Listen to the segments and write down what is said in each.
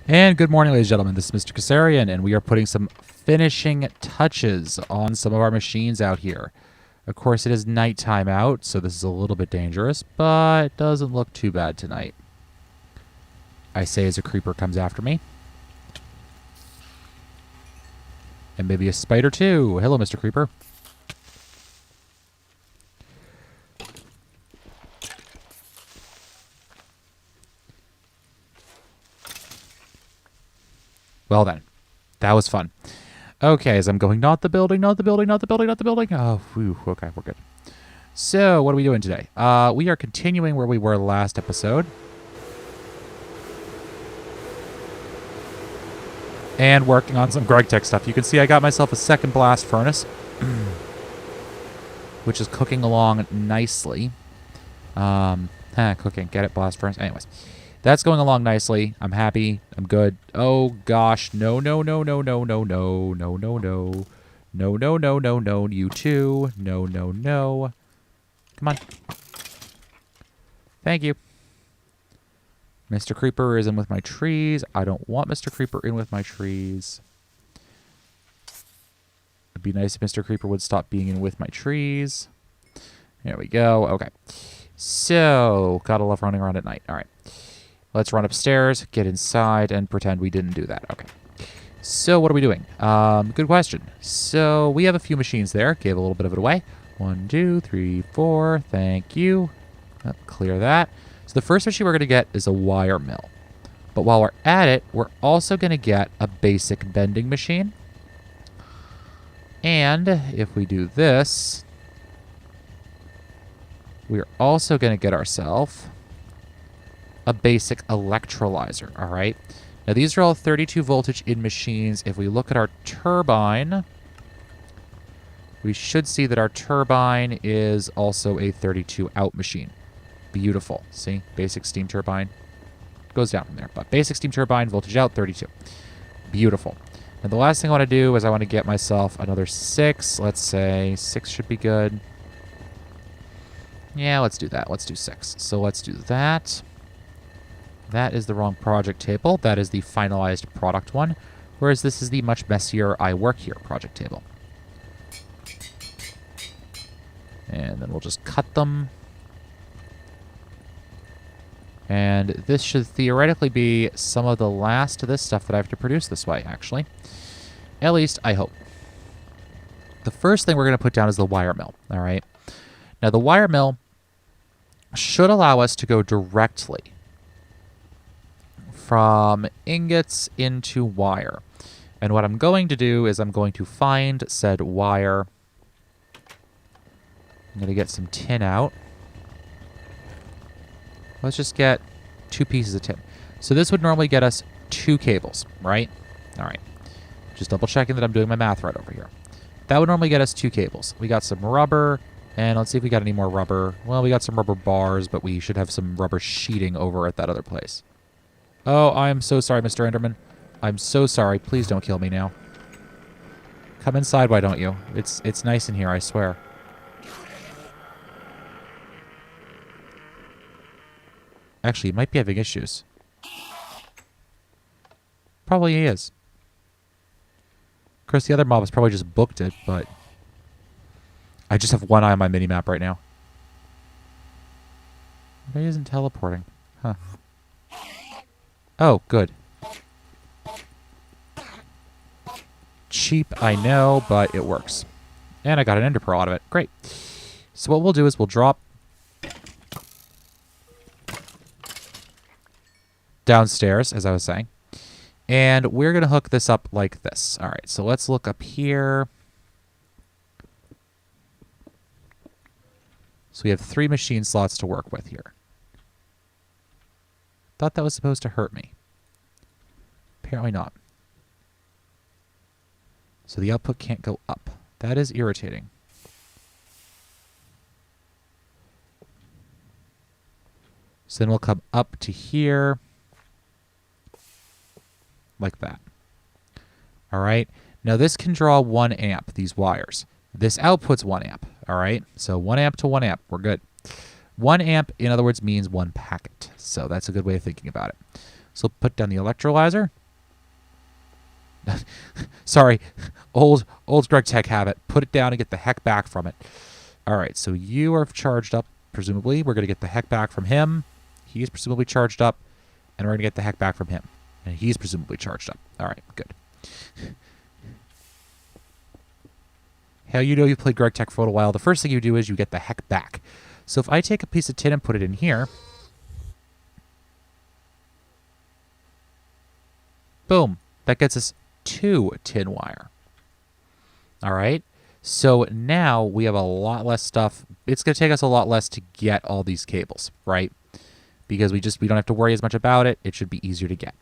And good morning, ladies and gentlemen. This is Mr. Kasarian, and we are putting some finishing touches on some of our machines out here. Of course, it is nighttime out, so this is a little bit dangerous, but it doesn't look too bad tonight. I say as a creeper comes after me. And maybe a spider too. Hello, Mr. Creeper. Well then, that was fun. Okay, as I'm going, not the building, not the building, not the building, not the building. Oh, whew, okay, we're good. So, what are we doing today? We are continuing where we were last episode. And working on some Gregtech stuff. You can see I got myself a second blast furnace, which is cooking along nicely. Cooking, get it, blast furnace. Anyways, that's going along nicely. I'm happy. I'm good. Oh gosh, no, no, no, no, no, no, no, no, no, no, no, no, no, no, no. You too. No, no, no. Come on. Thank you. Mr. Creeper is in with my trees. I don't want Mr. Creeper in with my trees. It'd be nice if Mr. Creeper would stop being in with my trees. There we go. Okay. So, gotta love running around at night. All right. Let's run upstairs, get inside, and pretend we didn't do that. Okay. So, what are we doing? Good question. So, we have a few machines there. Gave a little bit of it away. 1, 2, 3, 4. Thank you. Clear that. So the first machine we're going to get is a wire mill. But while we're at it, we're also going to get a basic bending machine. And if we do this, we're also going to get ourselves a basic electrolyzer, all right? Now, these are all 32 voltage in machines. If we look at our turbine, we should see that our turbine is also a 32 out machine. Beautiful. See? Basic steam turbine. Goes down from there. But basic steam turbine, voltage out, 32. Beautiful. And the last thing I want to do is I want to get myself another 6. Let's say 6 should be good. Yeah, let's do that. Let's do 6. So let's do that. That is the wrong project table. That is the finalized product one. Whereas this is the much messier I work here project table. And then we'll just cut them. And this should theoretically be some of the last of this stuff that I have to produce this way, actually. At least, I hope. The first thing we're going to put down is the wire mill, all right? Now, the wire mill should allow us to go directly from ingots into wire. And what I'm going to do is I'm going to find said wire. I'm going to get some tin out. Let's just get 2 pieces of tin. So this would normally get us 2 cables, right? All right. Just double checking that I'm doing my math right over here. That would normally get us 2 cables. We got some rubber, and let's see if we got any more rubber. Well, we got some rubber bars, but we should have some rubber sheeting over at that other place. Oh, I'm so sorry, Mr. Enderman. I'm so sorry. Please don't kill me now. Come inside, why don't you? It's nice in here, I swear. Actually, he might be having issues. Probably he is. Of course, the other mob has probably just booked it, but I just have one eye on my mini-map right now. But he isn't teleporting. Huh. Oh, good. Cheap, I know, but it works. And I got an ender pearl out of it. Great. So what we'll do is we'll drop downstairs, as I was saying. And we're going to hook this up like this. All right, so let's look up here. So we have 3 machine slots to work with here. Thought that was supposed to hurt me. Apparently not. So the output can't go up. That is irritating. So then we'll come up to here. Like that. All right. Now this can draw 1 amp, these wires. This outputs 1 amp. All right. So 1 amp to 1 amp. We're good. 1 amp, in other words, means 1 packet. So that's a good way of thinking about it. So put down the electrolyzer. Sorry, old Gregtech habit. Put it down and get the heck back from it. All right, so you are charged up, presumably. We're going to get the heck back from him. He's presumably charged up, and we're going to get the heck back from him. And he's presumably charged up. All right, good. How you know you've played Gregtech for a little while, the first thing you do is you get the heck back. So if I take a piece of tin and put it in here, boom, that gets us 2 tin wire. All right, so now we have a lot less stuff. It's going to take us a lot less to get all these cables, right? Because we don't have to worry as much about it. It should be easier to get.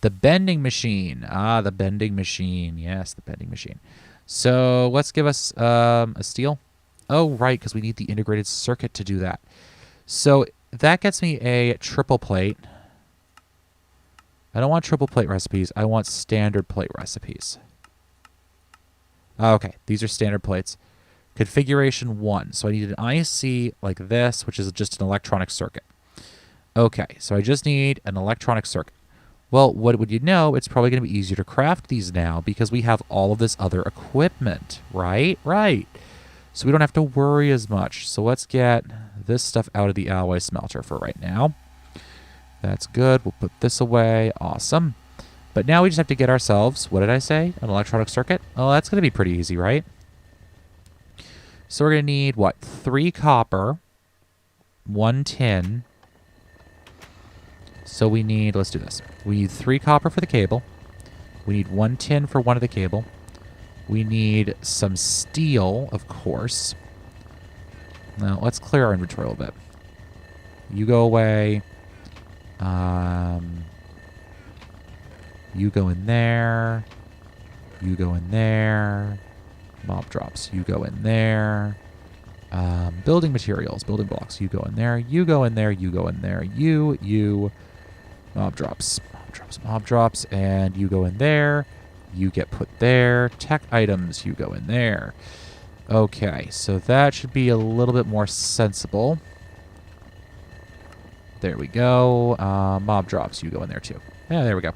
The bending machine. Ah, the bending machine. Yes, the bending machine. So let's give us a steel. Oh, right, because we need the integrated circuit to do that. So that gets me a triple plate. I don't want triple plate recipes. I want standard plate recipes. Okay, these are standard plates. Configuration 1. So I need an IC like this, which is just an electronic circuit. Okay, so I just need an electronic circuit. Well, what would you know? It's probably going to be easier to craft these now because we have all of this other equipment, right? Right. So we don't have to worry as much. So let's get this stuff out of the alloy smelter for right now. That's good. We'll put this away. Awesome. But now we just have to get ourselves, what did I say? An electronic circuit? Oh, that's going to be pretty easy, right? So we're going to need, what? 3 copper, 1 tin. So we need, let's do this. We need 3 copper for the cable. We need 1 tin for one of the cable. We need some steel, of course. Now, let's clear our inventory a little bit. You go away. You go in there. You go in there. Mob drops. You go in there. Building materials, building blocks. You go in there. You go in there. You go in there. You. Mob drops. Mob drops. Mob drops. And you go in there. You get put there. Tech items. You go in there. Okay, so that should be a little bit more sensible. There we go. Mob drops. You go in there too. Yeah, there we go.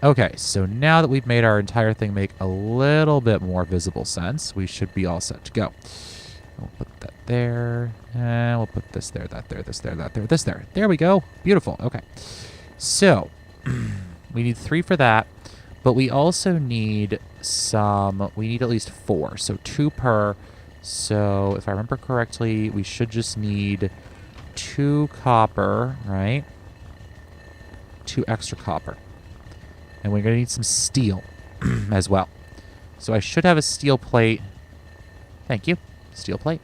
Okay, so now that we've made our entire thing make a little bit more visible sense, we should be all set to go. We'll put that there. And we'll put this there, that there, this there, that there, this there. There we go. Beautiful. Okay. So, we need 3 for that. But we also need we need at least 4. So 2 per. So if I remember correctly, we should just need 2 copper, right? 2 extra copper. And we're going to need some steel as well. So I should have a steel plate. Thank you. Steel plate.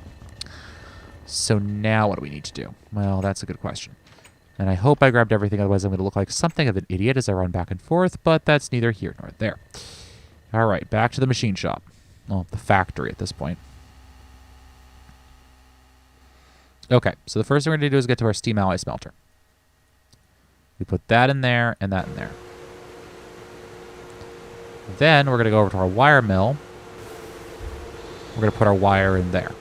So now what do we need to do? Well, that's a good question. And I hope I grabbed everything, otherwise I'm going to look like something of an idiot as I run back and forth, but that's neither here nor there. All right, back to the machine shop. Well, the factory at this point. Okay, so the first thing we're going to do is get to our steam alloy smelter. We put that in there and that in there. Then we're going to go over to our wire mill. We're going to put our wire in there.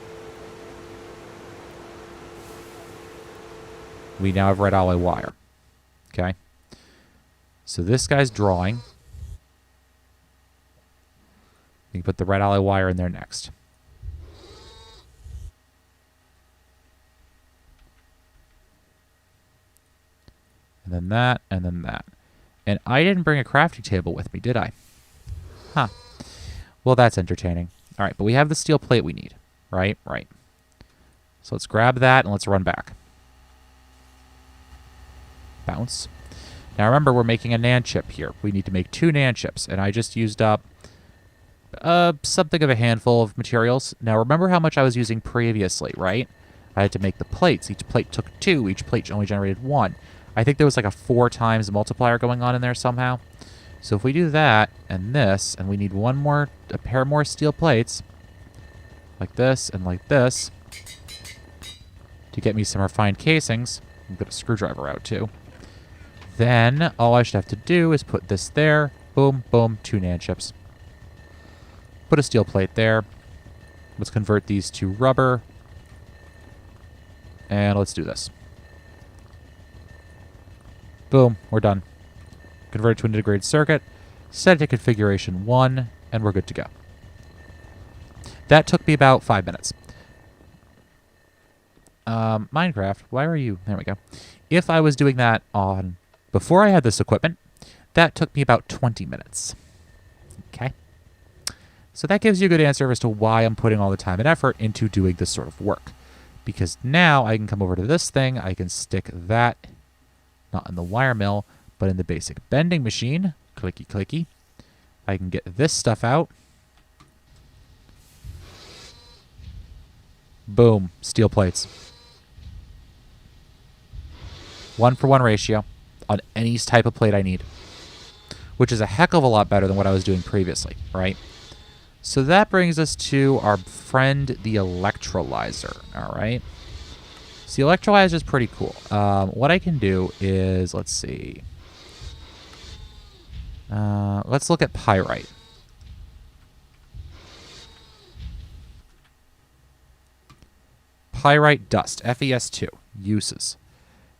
We now have red alloy wire. Okay. So this guy's drawing. You can put the red alloy wire in there next. And then that, and then that. And I didn't bring a crafting table with me, did I? Huh. Well, that's entertaining. All right, but we have the steel plate we need. Right? Right. So let's grab that and let's run back. Bounce. Now remember, we're making a NAND chip here. We need to make 2 NAND chips, and I just used up something of a handful of materials. Now remember how much I was using previously, right? I had to make the plates. Each plate took 2. Each plate only generated 1. I think there was like a 4 times multiplier going on in there somehow. So if we do that and this, and we need a pair more steel plates, like this and like this, to get me some refined casings. I'll get a screwdriver out too. Then all I should have to do is put this there. Boom, boom, 2 NAND chips. Put a steel plate there. Let's convert these to rubber. And let's do this. Boom, we're done. convert it to an integrated circuit, set it to configuration 1, and we're good to go. That took me about 5 minutes. Minecraft, why are you... There we go. If I was doing that on... Before I had this equipment, that took me about 20 minutes. Okay? So that gives you a good answer as to why I'm putting all the time and effort into doing this sort of work. Because now I can come over to this thing, I can stick that, not in the wire mill, but in the basic bending machine. Clicky, clicky. I can get this stuff out. Boom. Steel plates. 1-for-1 ratio on any type of plate I need. Which is a heck of a lot better than what I was doing previously, right? So that brings us to our friend, the electrolyzer, all right? So the electrolyzer is pretty cool. What I can do is, let's see. Let's look at pyrite. Pyrite dust, FeS2, uses.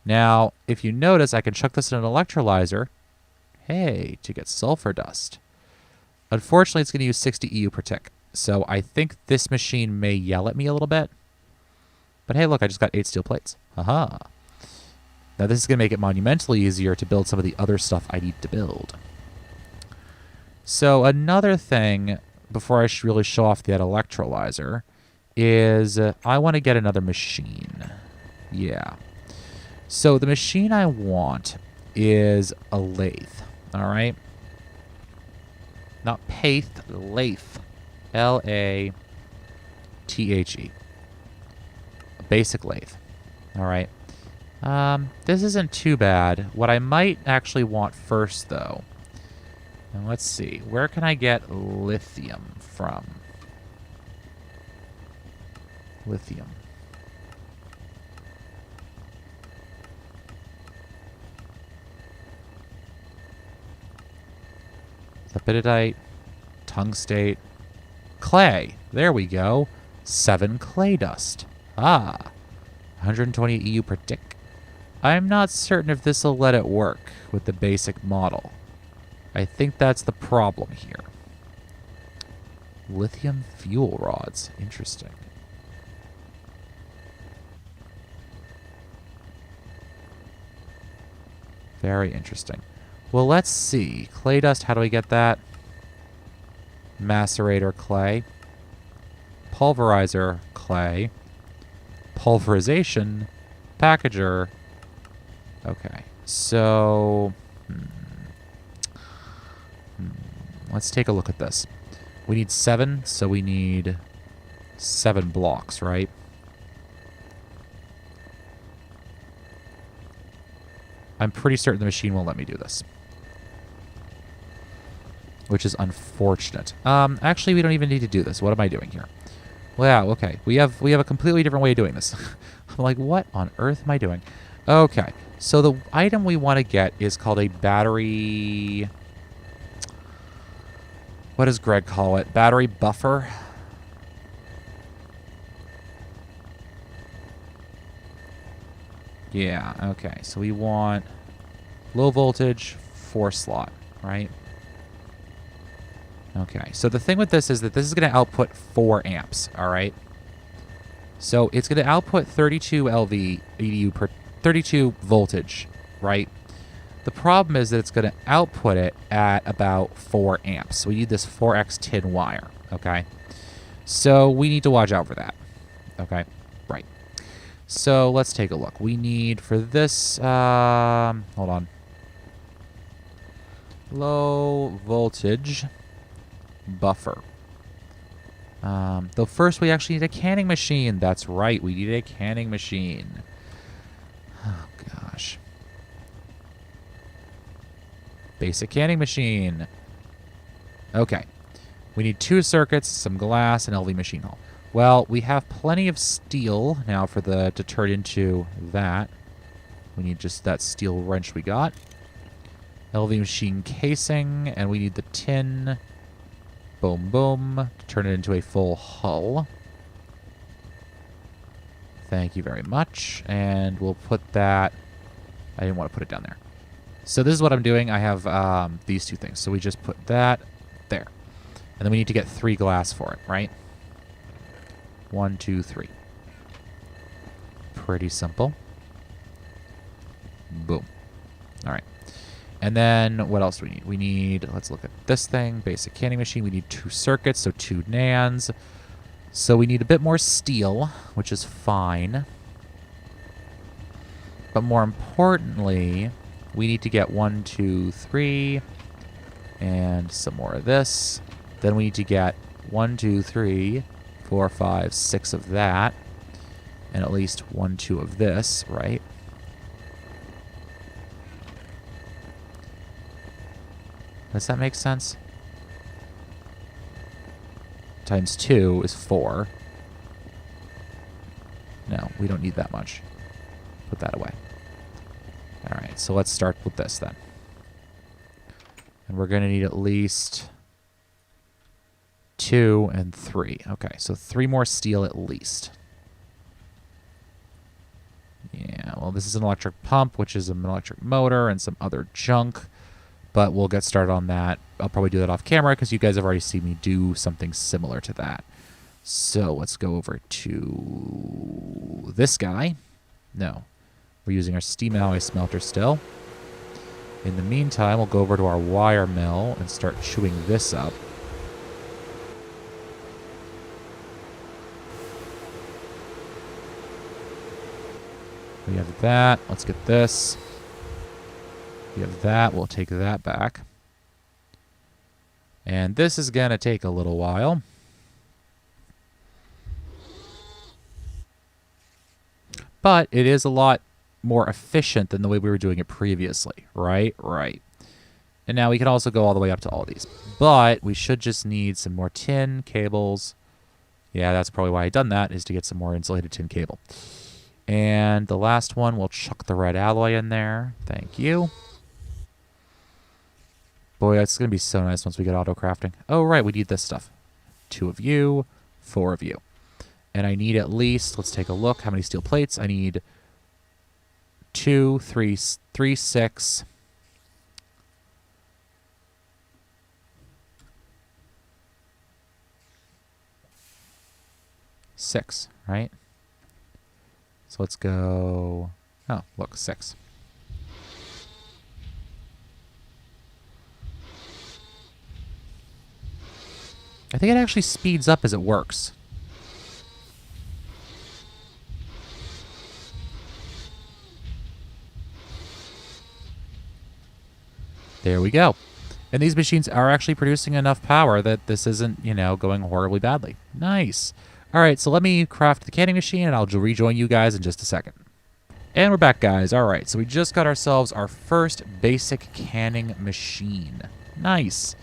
Now, if you notice, I can chuck this in an electrolyzer, hey, to get sulfur dust. Unfortunately, it's going to use 60 EU per tick. So I think this machine may yell at me a little bit. But hey, look, I just got 8 steel plates. Aha. Now this is going to make it monumentally easier to build some of the other stuff I need to build. So another thing, before I should really show off that electrolyzer, is I want to get another machine. Yeah. So the machine I want is a lathe. All right? Not Paith, lathe. L-A-T-H-E. A basic lathe. All right. This isn't too bad. What I might actually want first, though. And let's see. Where can I get lithium from? Lithium. Lepidolite, tungstate, clay. There we go. 7 clay dust. Ah, 120 EU per tick. I'm not certain if this will let it work with the basic model. I think that's the problem here. Lithium fuel rods. Interesting. Very interesting. Well, let's see. Clay dust, how do we get that? Macerator clay. Pulverizer clay. Pulverization. Packager. Okay. So... Let's take a look at this. We need 7, so we need 7 blocks, right? I'm pretty certain the machine won't let me do this. Which is unfortunate. Actually, we don't even need to do this. What am I doing here? Wow, okay. We have a completely different way of doing this. I'm like, what on earth am I doing? Okay. So the item we want to get is called a battery... What does Greg call it? Battery buffer? Yeah, okay. So we want low voltage, 4 slot, right? Okay. So the thing with this is that this is going to output 4 amps, all right? So it's going to output 32 LV EDU per 32 voltage, right? The problem is that it's going to output it at about 4 amps. So we need this 4x tin wire, okay? So we need to watch out for that, okay? Right. So let's take a look. We need for this, hold on. Low voltage buffer. Though first we actually need a canning machine. That's right, we need a canning machine. Oh, gosh. Basic canning machine. Okay. We need 2 circuits, some glass, and LV machine hull. Well, we have plenty of steel now for to turn into that. We need just that steel wrench we got. LV machine casing, and we need the tin. Boom, boom. To turn it into a full hull. Thank you very much. And we'll put that... I didn't want to put it down there. So this is what I'm doing. I have these two things. So we just put that there. And then we need to get 3 glass for it, right? 1, 2, 3. Pretty simple. Boom. All right. And then what else do we need? We need, let's look at this thing, basic canning machine. We need 2 circuits, so 2 NANDs. So we need a bit more steel, which is fine. But more importantly, we need to get 1, 2, 3, and some more of this. Then we need to get 1, 2, 3, 4, 5, 6 of that, and at least 1, 2 of this, right? Does that make sense? Times 2 is 4. No, we don't need that much. Put that away. All right, so let's start with this then. And we're going to need at least 2 and 3. Okay, so 3 more steel at least. Yeah, well, this is an electric pump, which is an electric motor and some other junk. But we'll get started on that. I'll probably do that off camera because you guys have already seen me do something similar to that. So let's go over to this guy. No, we're using our steam alloy smelter still. In the meantime, we'll go over to our wire mill and start chewing this up. We have that. Let's get this. We have that. We'll take that back. And this is going to take a little while. But it is a lot more efficient than the way we were doing it previously, right? Right. And now we can also go all the way up to all these. But we should just need some more tin cables. Yeah, that's probably why I done that, is to get some more insulated tin cable. And the last one, we'll chuck the red alloy in there. Thank you. Boy, it's going to be so nice once we get auto crafting. Oh, right, we need this stuff. 2 of you, 4 of you. And I need at least, let's take a look, how many steel plates? I need 2, 3, 6. 6, right? So let's go, oh, look, 6. I think it actually speeds up as it works. There we go. And these machines are actually producing enough power that this isn't, you know, going horribly badly. Nice. All right, so let me craft the canning machine, and I'll rejoin you guys in just a second. And we're back, guys. All right, so we just got ourselves our first basic canning machine. Nice.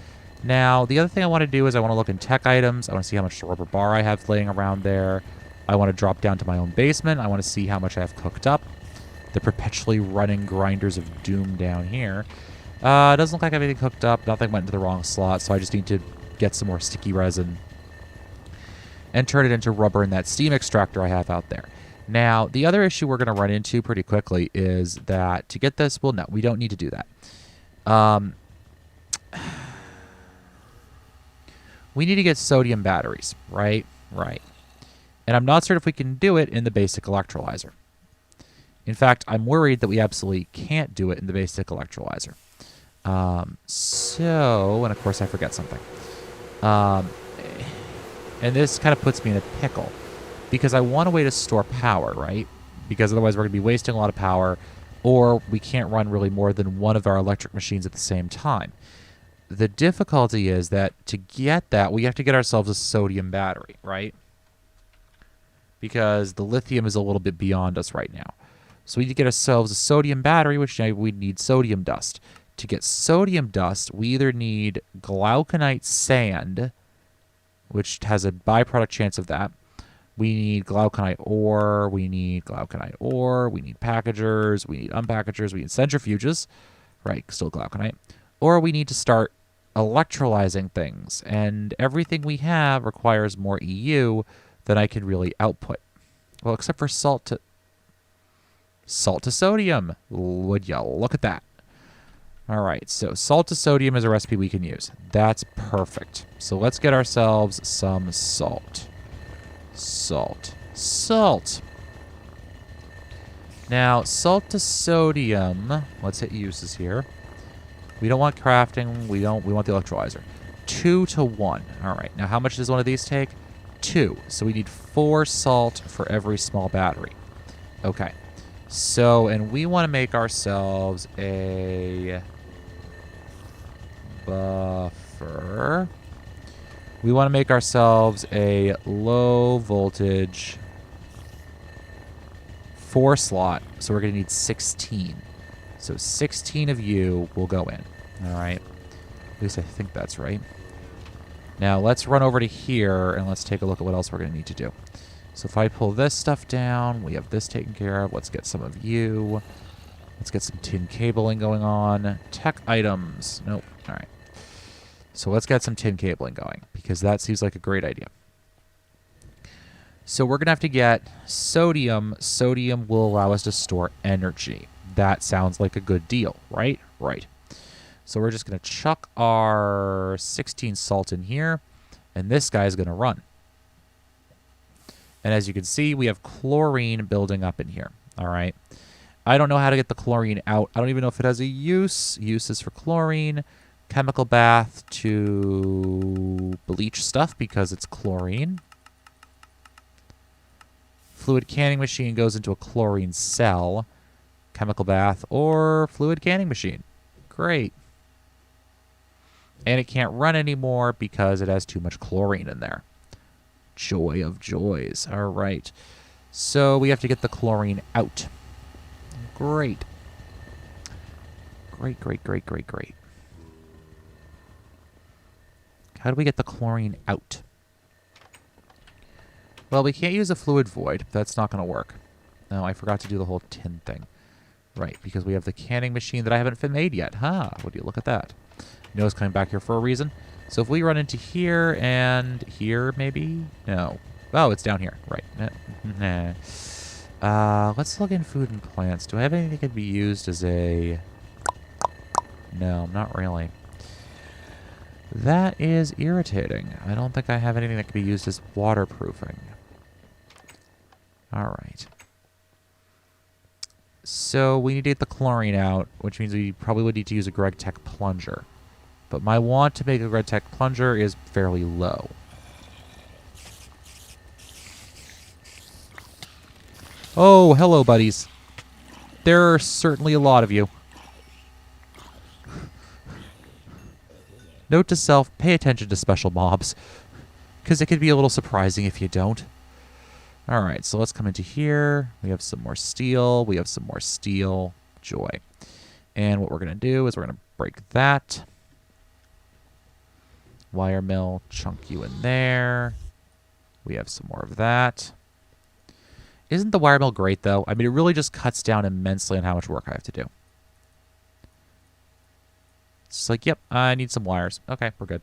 Now, the other thing I want to do is I want to look in tech items. I want to see how much rubber bar I have laying around there. I want to drop down to my own basement. I want to see how much I have cooked up. The perpetually running grinders of doom down here. Doesn't look like I have anything cooked up. Nothing went into the wrong slot, so I just need to get some more sticky resin and turn it into rubber in that steam extractor I have out there. Now, the other issue we're going to run into pretty quickly is that to get this, well, no, we don't need to do that. We need to get sodium batteries, right? Right. And I'm not certain if we can do it in the basic electrolyzer. In fact, I'm worried that we absolutely can't do it in the basic electrolyzer. And of course I forget something. And this kind of puts me in a pickle because I want a way to store power, right? Because otherwise we're going to be wasting a lot of power, or we can't run really more than one of our electric machines at the same time. The difficulty is that to get that, we have to get ourselves a sodium battery, right? Because the lithium is a little bit beyond us right now. So we need to get ourselves a sodium battery, which we need sodium dust. To get sodium dust, we either need glauconite sand, which has a byproduct chance of that. We need glauconite ore, we need packagers, we need unpackagers, we need centrifuges, right, still glauconite. Or we need to start electrolyzing things, and everything we have requires more EU than I can really output. Well, except for salt to sodium. Would you look at that? All right, so salt to sodium is a recipe we can use. That's perfect. So let's get ourselves some salt. Salt. Now, salt to sodium. Let's hit uses here. We don't want crafting. We want the electrolyzer. 2 to 1. All right. Now, how much does one of these take? 2. So we need 4 salt for every small battery. Okay. So, and we want to make ourselves a buffer. We want to make ourselves a low voltage 4 slot. So we're going to need 16. So 16 of you will go in. All right. At least I think that's right. Now let's run over to here and let's take a look at what else we're going to need to do. So if I pull this stuff down, we have this taken care of. Let's get some of you. Let's get some tin cabling going on. Tech items. Nope. All right. So let's get some tin cabling going because that seems like a great idea. So we're going to have to get sodium. Sodium will allow us to store energy. That sounds like a good deal, right? Right. So we're just going to chuck our 16 salt in here, and this guy is going to run. And as you can see, we have chlorine building up in here. All right. I don't know how to get the chlorine out. I don't even know if it has a use. Uses for chlorine. Chemical bath to bleach stuff because it's chlorine. Fluid canning machine goes into a chlorine cell. Chemical bath or fluid canning machine. Great. And it can't run anymore because it has too much chlorine in there. Joy of joys. All right. So we have to get the chlorine out. Great. Great. How do we get the chlorine out? Well, we can't use a fluid void. That's not going to work. No, I forgot to do the whole tin thing. Right, because we have the canning machine that I haven't made yet. Huh, would you look at that? You know it's coming back here for a reason. So if we run into here and here, maybe? No. Oh, it's down here. Right. Nah. Let's look in food and plants. Do I have anything that could be used as a... No, not really. That is irritating. I don't think I have anything that could be used as waterproofing. All right. So we need to get the chlorine out, which means we probably would need to use a Gregtech plunger. But my want to make a Gregtech plunger is fairly low. Oh, hello, buddies. There are certainly a lot of you. Note to self, pay attention to special mobs, because it could be a little surprising if you don't. All right, so let's come into here. We have some more steel. We have some more steel. Joy. And what we're going to do is we're going to break that. Wire mill, chunk you in there. We have some more of that. Isn't the wire mill great, though? I mean, it really just cuts down immensely on how much work I have to do. It's like, yep, I need some wires. Okay, we're good.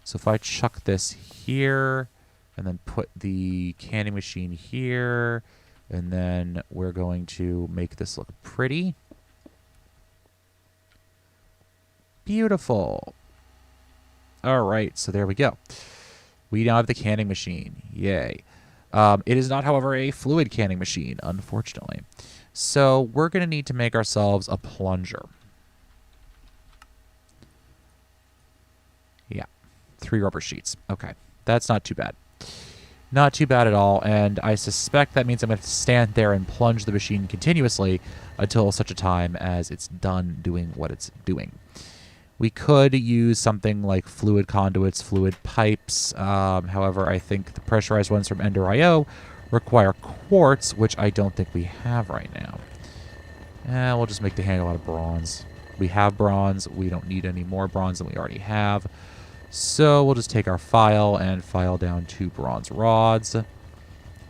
So if I chuck this here and then put the canning machine here, and then we're going to make this look pretty. Beautiful. All right, so there we go. We now have the canning machine. Yay. It is not, however, a fluid canning machine, unfortunately. So we're going to need to make ourselves a plunger. Yeah, 3 rubber sheets. Okay, that's not too bad. Not too bad at all, and I suspect that means I'm going to have to stand there and plunge the machine continuously until such a time as it's done doing what it's doing. We could use something like fluid conduits, fluid pipes. However, I think the pressurized ones from Ender.io require quartz, which I don't think we have right now. We'll just make the handle out of bronze. We have bronze. We don't need any more bronze than we already have. So we'll just take our file and file down 2 bronze rods.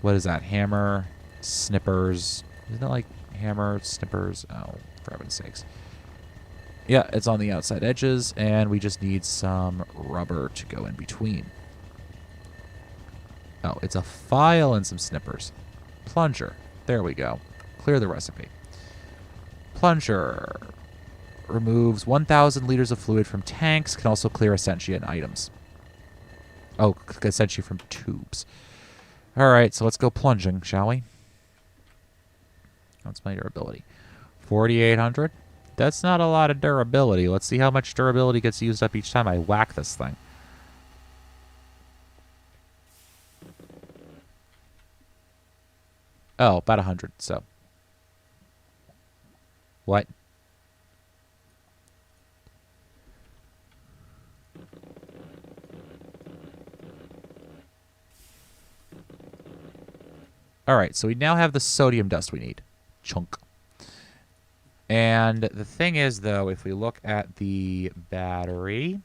What is that? Hammer, snippers. Isn't it like hammer, snippers? Oh, for heaven's sakes. Yeah, it's on the outside edges, and we just need some rubber to go in between. Oh, it's a file and some snippers. Plunger. There we go. Clear the recipe. Plunger. removes 1,000 liters of fluid from tanks. Can also clear Essentia items. Oh, Essentia from tubes. All right, so let's go plunging, shall we? What's my durability? 4,800. That's not a lot of durability. Let's see how much durability gets used up each time I whack this thing. Oh, about 100, so. What? All right, so we now have the sodium dust we need. Chunk. And the thing is, though, if we look at the battery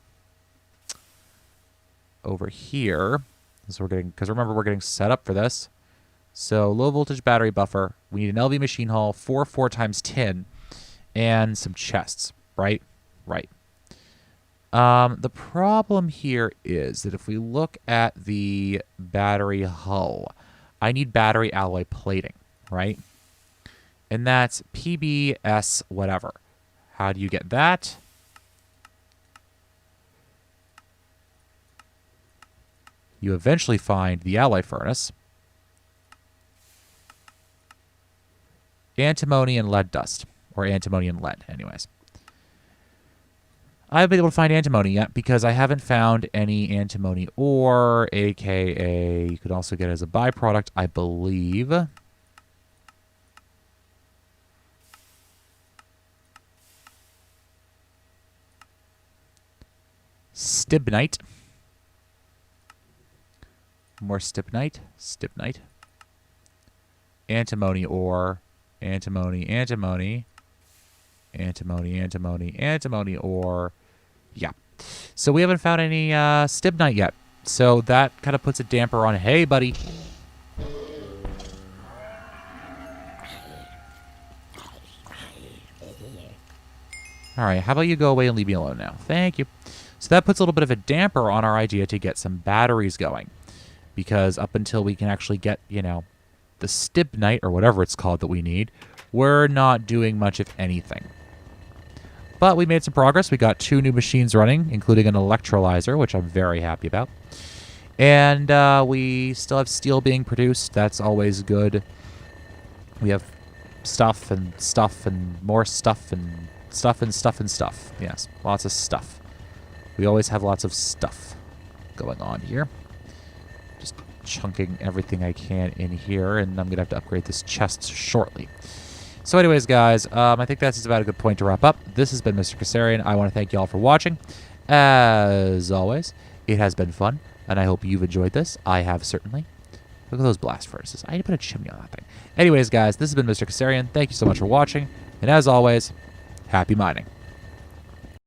over here, because remember, we're getting set up for this. So low voltage battery buffer. We need an LV machine hull, 4 times tin, and some chests, right? Right. The problem here is that if we look at the battery hull, I need battery alloy plating, right? And that's PBS whatever. How do you get that? You eventually find the alloy furnace. Antimony and lead dust. Or antimony and lead, anyways. I haven't been able to find antimony yet because I haven't found any antimony ore, a.k.a. you could also get it as a byproduct, I believe. Stibnite. More stibnite. Stibnite. Antimony ore. Antimony, antimony. Antimony, antimony, antimony ore. Yeah. So we haven't found any stibnite yet. So that kind of puts a damper on, hey, buddy. All right, how about you go away and leave me alone now? Thank you. So that puts a little bit of a damper on our idea to get some batteries going. Because up until we can actually get, you know, the stibnite or whatever it's called that we need, we're not doing much of anything. But we made some progress. We got 2 new machines running, including an electrolyzer, which I'm very happy about. And we still have steel being produced. That's always good. We have stuff and stuff and more stuff and stuff and stuff and stuff. Yes, lots of stuff. We always have lots of stuff going on here. Just chunking everything I can in here, and I'm going to have to upgrade this chest shortly. So anyways, guys, I think that's about a good point to wrap up. This has been Mr. Kassarian. I want to thank you all for watching. As always, it has been fun, and I hope you've enjoyed this. I have certainly. Look at those blast furnaces. I need to put a chimney on that thing. Anyways, guys, this has been Mr. Kassarian. Thank you so much for watching, and as always, happy mining.